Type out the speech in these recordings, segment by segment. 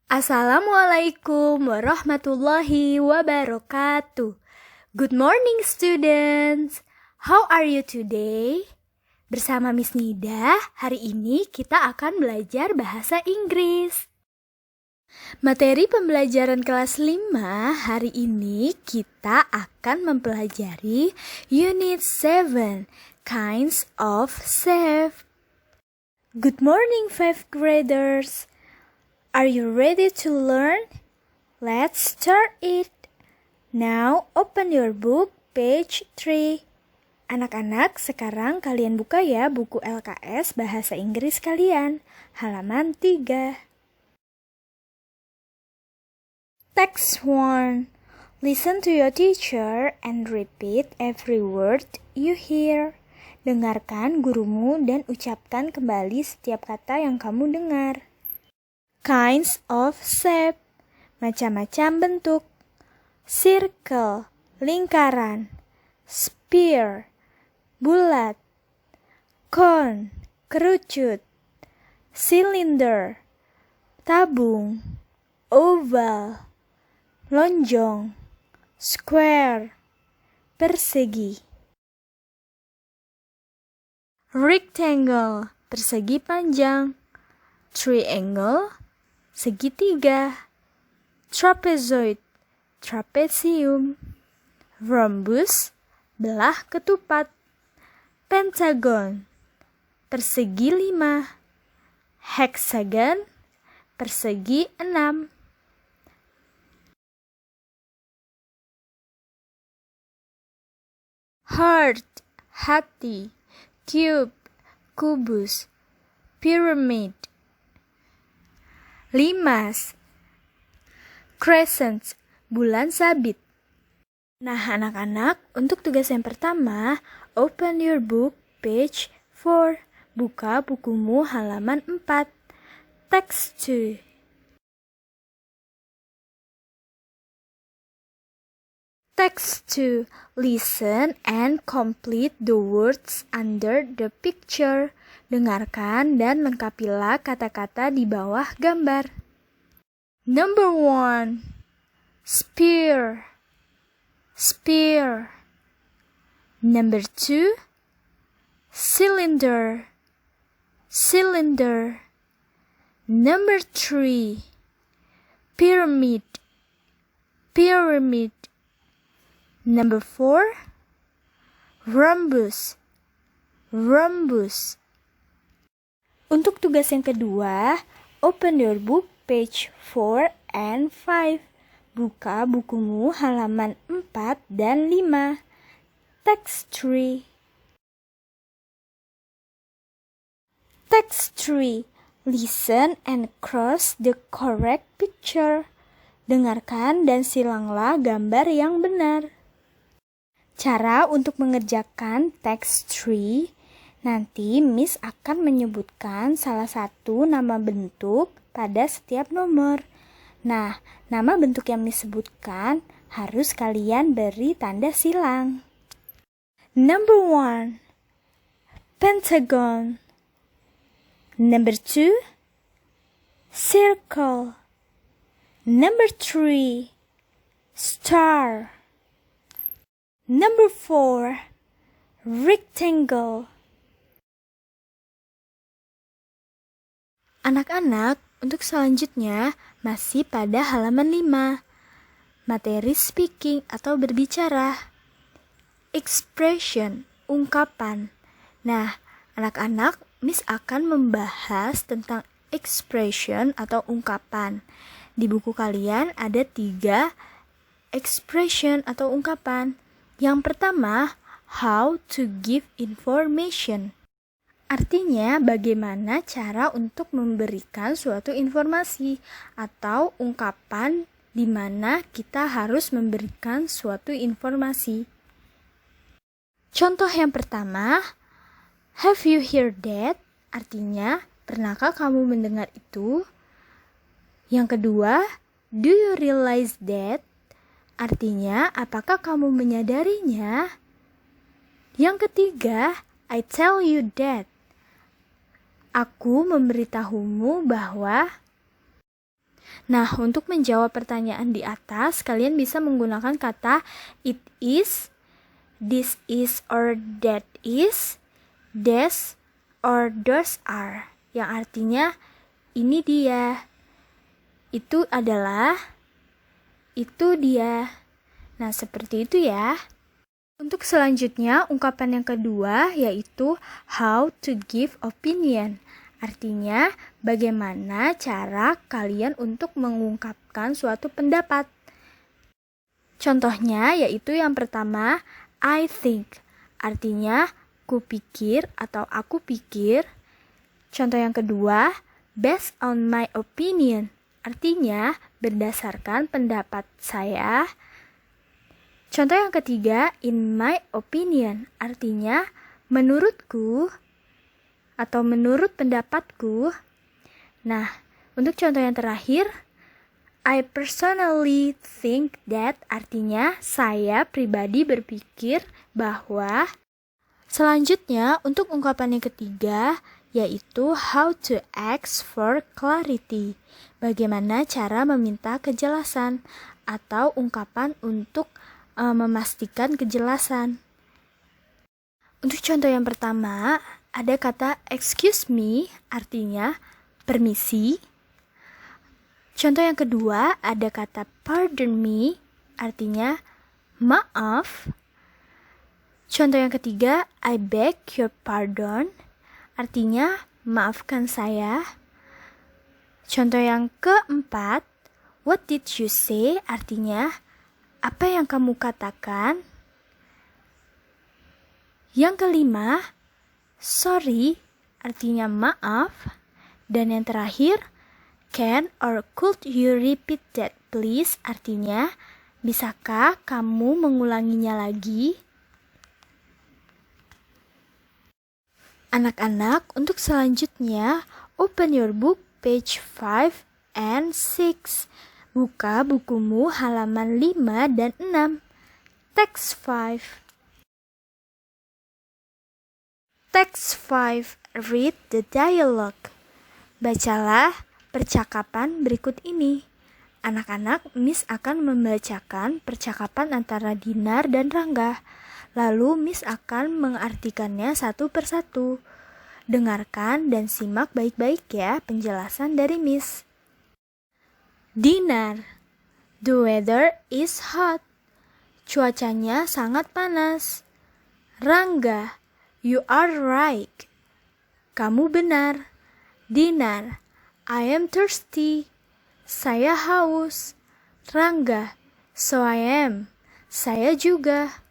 Assalamualaikum warahmatullahi wabarakatuh. Good morning students. How are you today? Bersama Miss Nida, hari ini kita akan belajar bahasa Inggris. Materi pembelajaran kelas 5 hari ini kita akan mempelajari Unit 7, Kinds of Shape. Good morning 5th graders. Are you ready to learn? Let's start it. Now open your book, page 3. Anak-anak, sekarang kalian buka ya buku LKS Bahasa Inggris kalian, halaman 3. Text 1. Listen to your teacher and repeat every word you hear. Dengarkan gurumu dan ucapkan kembali setiap kata yang kamu dengar. Kinds of shape, macam-macam bentuk. Circle, lingkaran. Sphere, bulat. Cone, kerucut. Cylinder, tabung. Oval, lonjong. Square, persegi. Rectangle, persegi panjang. Triangle, segitiga. Trapezoid, trapesium. Rhombus, belah ketupat. Pentagon, persegi 5. Hexagon, persegi 6. Heart, hati. Cube, kubus. Pyramid, limas. Crescent, bulan sabit. Nah anak-anak, untuk tugas yang pertama, open your book, page 4. Buka bukumu halaman 4. Text 2. Text 2. Listen and complete the words under the picture. Dengarkan dan lengkapilah kata-kata di bawah gambar. Number 1. Spear. Spear. Number 2. Cylinder. Cylinder. Number 3. Pyramid. Pyramid. Number 4. Rhombus. Rhombus. Untuk tugas yang kedua, open your book, page 4 and 5. Buka bukumu halaman 4 dan 5. Text 3. Text 3. Listen and cross the correct picture. Dengarkan dan silanglah gambar yang benar. Cara untuk mengerjakan text 3, nanti Miss akan menyebutkan salah satu nama bentuk pada setiap nomor. Nah, nama bentuk yang Miss sebutkan harus kalian beri tanda silang. Number 1. Pentagon. Number 2. Circle. Number 3. Star. Number 4. Rectangle. Anak-anak, untuk selanjutnya masih pada halaman 5. Materi speaking atau berbicara. Expression, ungkapan. Nah, anak-anak, Miss akan membahas tentang expression atau ungkapan. Di buku kalian ada 3 expression atau ungkapan. Yang pertama, how to give information. Artinya, bagaimana cara untuk memberikan suatu informasi atau ungkapan di mana kita harus memberikan suatu informasi. Contoh yang pertama, have you heard that? Artinya, pernahkah kamu mendengar itu? Yang kedua, do you realize that? Artinya, apakah kamu menyadarinya? Yang ketiga, I tell you that. Aku memberitahumu bahwa. Nah, untuk menjawab pertanyaan di atas, kalian bisa menggunakan kata it is, this is or that is, this or those are, yang artinya ini dia, itu adalah, itu dia. Nah, seperti itu ya. Untuk selanjutnya, ungkapan yang kedua yaitu how to give opinion. Artinya, bagaimana cara kalian untuk mengungkapkan suatu pendapat. Contohnya yaitu yang pertama, I think. Artinya, kupikir atau aku pikir. Contoh yang kedua, based on my opinion. Artinya, berdasarkan pendapat saya. Contoh yang ketiga, in my opinion, artinya menurutku atau menurut pendapatku. Nah, untuk contoh yang terakhir, I personally think that, artinya saya pribadi berpikir bahwa. Selanjutnya, untuk ungkapan yang ketiga, yaitu how to ask for clarity. Bagaimana cara meminta kejelasan atau ungkapan untuk memastikan kejelasan. Untuk contoh yang pertama, ada kata excuse me, artinya permisi. Contoh yang kedua, ada kata pardon me, artinya maaf. Contoh yang ketiga, I beg your pardon, artinya maafkan saya. Contoh yang keempat, what did you say, artinya apa yang kamu katakan? Yang kelima, sorry, artinya maaf. Dan yang terakhir, can or could you repeat that please, artinya bisakah kamu mengulanginya lagi? Anak-anak, untuk selanjutnya, open your book page 5 and 6. Buka bukumu halaman 5 dan 6. Text 5. Text 5. Read the dialogue. Bacalah percakapan berikut ini. Anak-anak, Miss akan membacakan percakapan antara Dinar dan Rangga. Lalu Miss akan mengartikannya satu persatu. Dengarkan dan simak baik-baik ya penjelasan dari Miss. Dinar, the weather is hot. Cuacanya sangat panas. Rangga, you are right. Kamu benar. Dinar, I am thirsty. Saya haus. Rangga, so I am. Saya juga.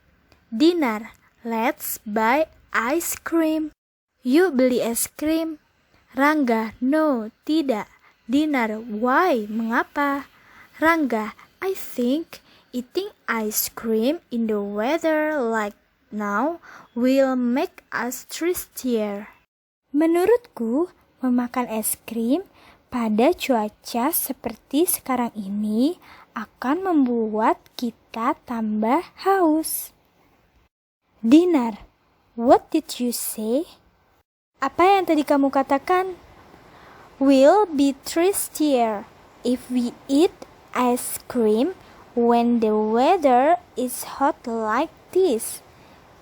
Dinar, let's buy ice cream. Yuk beli es krim. Rangga, no, tidak. Dinar, why? Mengapa? Rangga, I think eating ice cream in the weather like now will make us thirstier. Menurutku, memakan es krim pada cuaca seperti sekarang ini akan membuat kita tambah haus. Dinar, what did you say? Apa yang tadi kamu katakan? We'll be thirstier if we eat ice cream when the weather is hot like this.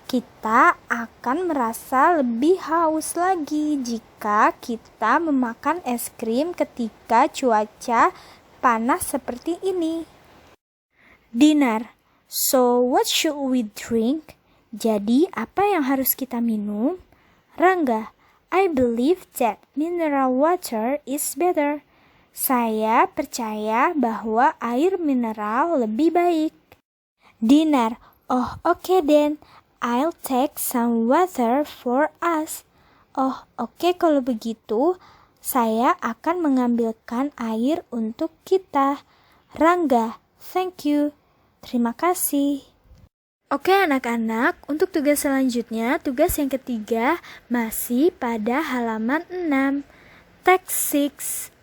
Kita akan merasa lebih haus lagi jika kita memakan es krim ketika cuaca panas seperti ini. Dinar, so what should we drink? Jadi apa yang harus kita minum? Rangga, I believe that mineral water is better. Saya percaya bahwa air mineral lebih baik. Dinar, oh okay then, I'll take some water for us. Oh oke, kalau begitu, saya akan mengambilkan air untuk kita. Rangga, thank you. Terima kasih. Oke anak-anak, untuk tugas selanjutnya, tugas yang ketiga masih pada halaman 6. Text 6.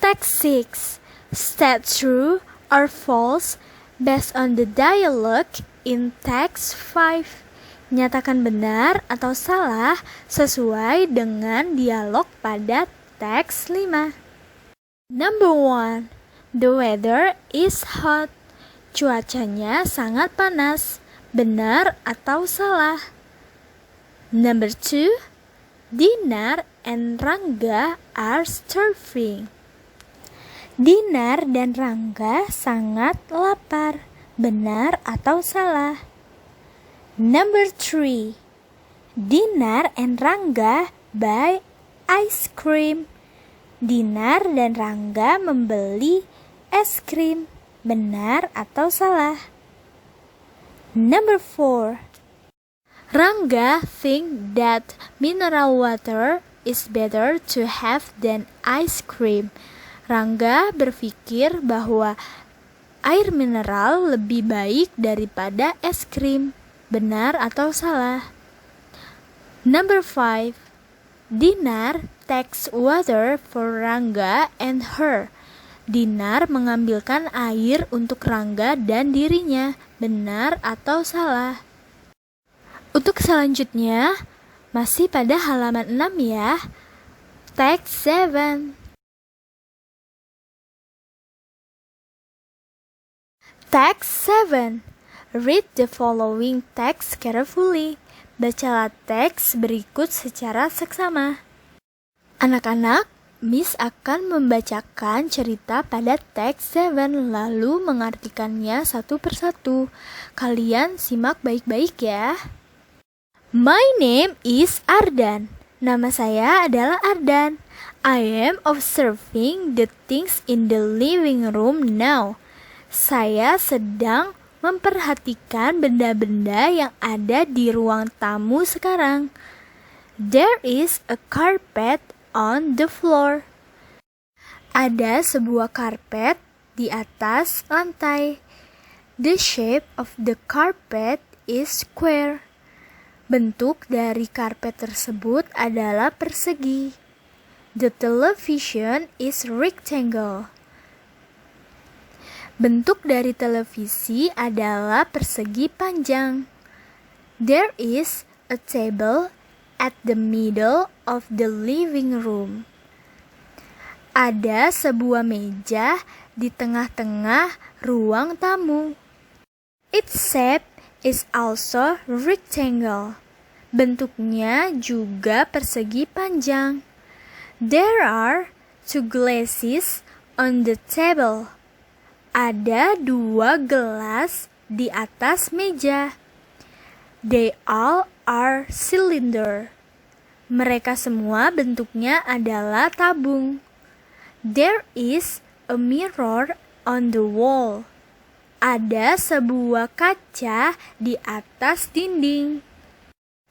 Text 6. State true or false based on the dialogue in text 5. Nyatakan benar atau salah sesuai dengan dialog pada teks 5. Number 1. The weather is hot. Cuacanya sangat panas. Benar atau salah? Number 2. Dinar and Rangga are starving. Dinar dan Rangga sangat lapar. Benar atau salah? Number 3. Dinar and Rangga buy ice cream. Dinar dan Rangga membeli es krim. Benar atau salah? Number 4. Rangga think that mineral water is better to have than ice cream. Rangga berpikir bahwa air mineral lebih baik daripada es krim. Benar atau salah? Number 5. Dinar takes water for Rangga and her. Dinar mengambilkan air untuk Rangga dan dirinya. Benar atau salah? Untuk selanjutnya, masih pada halaman 6 ya. Text 7. Text 7. Read the following text carefully. Bacalah teks berikut secara seksama. Anak-anak, Miss akan membacakan cerita pada teks 7 lalu mengartikannya satu persatu. Kalian simak baik-baik ya. My name is Ardan. Nama saya adalah Ardan. I am observing the things in the living room now. Saya sedang memperhatikan benda-benda yang ada di ruang tamu sekarang. There is a carpet on the floor. Ada sebuah karpet di atas lantai. The shape of the carpet is square. Bentuk dari karpet tersebut adalah persegi. The television is rectangle. Bentuk dari televisi adalah persegi panjang. There is a table at the middle of the living room. Ada sebuah meja di tengah-tengah ruang tamu. Its shape is also rectangle. Bentuknya juga persegi panjang. There are 2 glasses on the table. Ada 2 gelas di atas meja. They all are cylinder. Mereka semua bentuknya adalah tabung. There is a mirror on the wall. Ada sebuah kaca di atas dinding.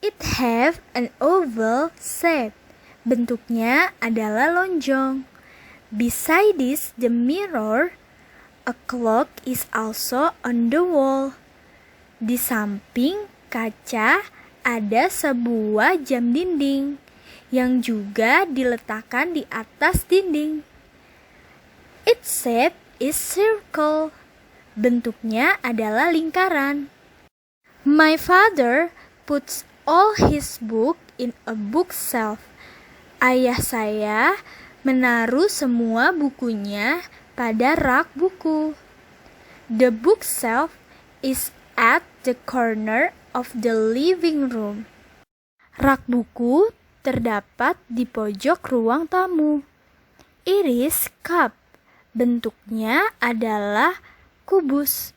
It have an oval shape. Bentuknya adalah lonjong. Besides the mirror, a clock is also on the wall. Di samping kaca ada sebuah jam dinding yang juga diletakkan di atas dinding. Its shape is circle. Bentuknya adalah lingkaran. My father puts all his book in a bookshelf. Ayah saya menaruh semua bukunya pada rak buku. The bookshelf is at the corner of the living room. Rak buku terdapat di pojok ruang tamu. It is cup. Bentuknya adalah kubus.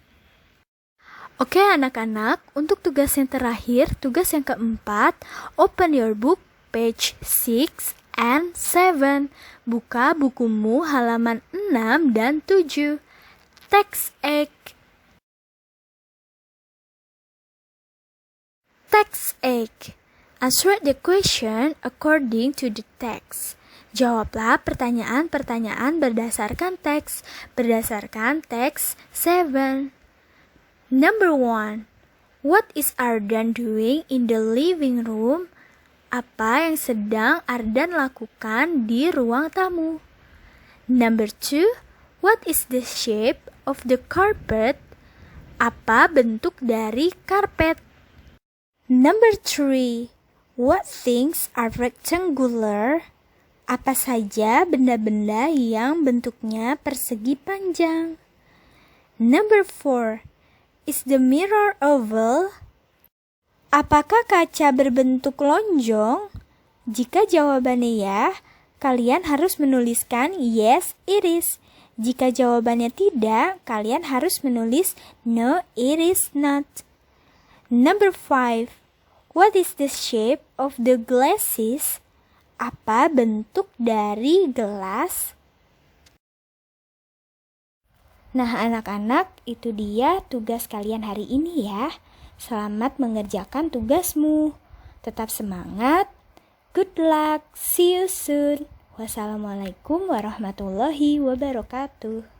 Oke anak-anak, untuk tugas yang terakhir, tugas yang keempat, open your book page 6 and 7. Buka bukumu halaman 6 dan 7. Text 8. Text 8. Answer the question according to the text. Jawablah pertanyaan-pertanyaan berdasarkan teks. Berdasarkan teks 7. Number 1. What is Ardan doing in the living room? Apa yang sedang Ardan lakukan di ruang tamu? Number 2. What is the shape of the carpet? Apa bentuk dari karpet? Number 3. What things are rectangular? Apa saja benda-benda yang bentuknya persegi panjang? Number 4. Is the mirror oval? Apakah kaca berbentuk lonjong? Jika jawabannya ya, kalian harus menuliskan yes, it is. Jika jawabannya tidak, kalian harus menulis no, it is not. Number 5. What is the shape of the glasses? Apa bentuk dari gelas? Nah, anak-anak, itu dia tugas kalian hari ini ya. Selamat mengerjakan tugasmu. Tetap semangat. Good luck. See you soon. Wassalamualaikum warahmatullahi wabarakatuh.